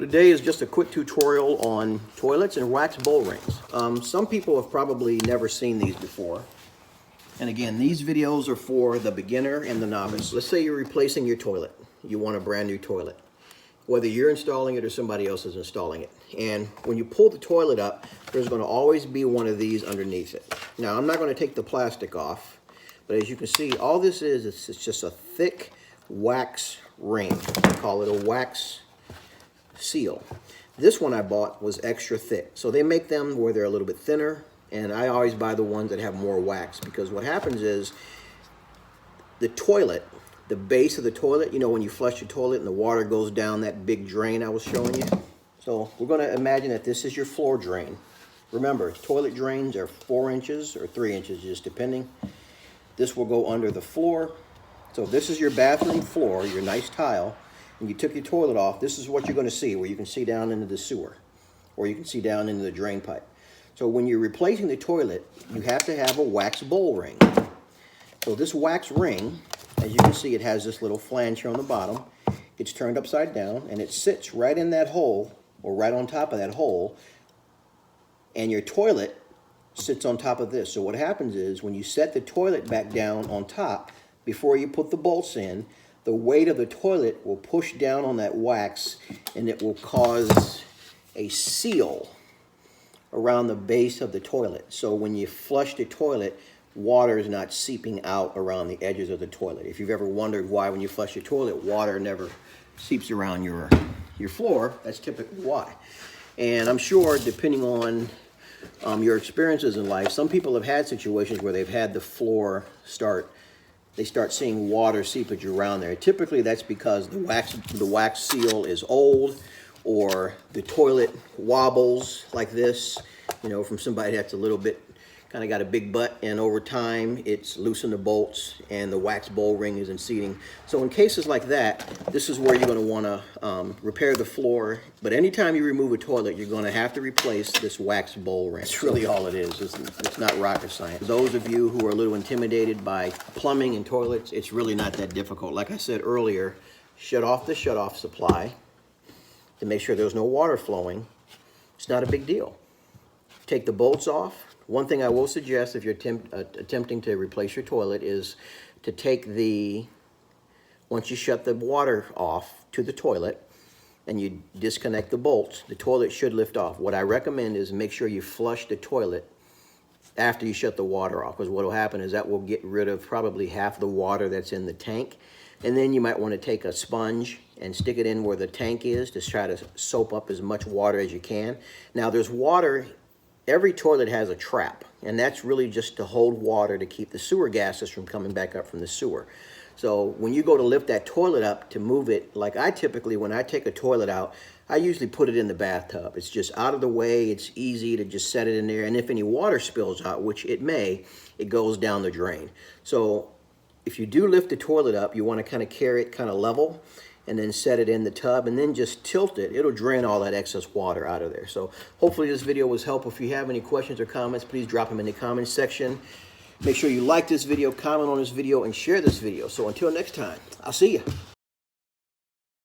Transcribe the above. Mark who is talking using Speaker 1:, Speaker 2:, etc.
Speaker 1: today is just a quick tutorial on toilets and wax bowl rings. Some people have probably never seen these before. And again, these videos are for the beginner and the novice. Let's say you're replacing your toilet. You want a brand new toilet. Whether you're installing it or somebody else is installing it. And when you pull the toilet up, there's going to always be one of these underneath it. Now, I'm not going to take the plastic off, but as you can see, all this is, it's just a thick wax ring. We call it a wax seal. This one I bought was extra thick. So they make them where they're a little bit thinner, and I always buy the ones that have more wax, because what happens is the toilet, the base of the toilet, you know, when you flush your toilet and the water goes down that big drain I was showing you. So we're going to imagine that this is your floor drain. Remember, toilet drains are 4 inches or 3 inches, just depending. This will go under the floor. So if this is your bathroom floor, your nice tile, and you took your toilet off, this is what you're going to see, where you can see down into the sewer, or you can see down into the drain pipe. So when you're replacing the toilet, you have to have a wax bowl ring. So this wax ring, as you can see, it has this little flange here on the bottom. It's turned upside down, and it sits right in that hole, or right on top of that hole, and your toilet sits on top of this. So what happens is, when you set the toilet back down on top, before you put the bolts in, the weight of the toilet will push down on that wax, and it will cause a seal around the base of the toilet. So when you flush the toilet, water is not seeping out around the edges of the toilet. If you've ever wondered why when you flush your toilet, water never seeps around your floor, that's typically why. And I'm sure, depending on your experiences in life, some people have had situations where they've had the floor they start seeing water seepage around there. Typically that's because the wax seal is old, or the toilet wobbles like this, you know, from somebody that's a little bit, kind of got a big butt, and over time it's loosened the bolts and the wax bowl ring isn't seating. So in cases like that, this is where you're going to want to repair the floor. But anytime you remove a toilet, you're going to have to replace this wax bowl ring. That's really all it is. It's not rocket science. Those of you who are a little intimidated by plumbing and toilets, it's really not that difficult. Like I said earlier, shut off the shutoff supply to make sure there's no water flowing. It's not a big deal. Take the bolts off. One thing I will suggest if you're attempting to replace your toilet is to take once you shut the water off to the toilet and you disconnect the bolts, the toilet should lift off. What I recommend is make sure you flush the toilet after you shut the water off, because what will happen is that will get rid of probably half the water that's in the tank. And then you might want to take a sponge and stick it in where the tank is to try to soap up as much water as you can. Now there's water. Every toilet has a trap, and that's really just to hold water to keep the sewer gases from coming back up from the sewer. So when you go to lift that toilet up to move it, like I typically, when I take a toilet out, I usually put it in the bathtub. It's just out of the way. It's easy to just set it in there. And if any water spills out, which it may, it goes down the drain. So if you do lift the toilet up, you want to kind of carry it kind of level, and then set it in the tub, and then just tilt it. It'll drain all that excess water out of there. So hopefully this video was helpful. If you have any questions or comments, please drop them in the comments section. Make sure you like this video, comment on this video, and share this video. So until next time, I'll see you.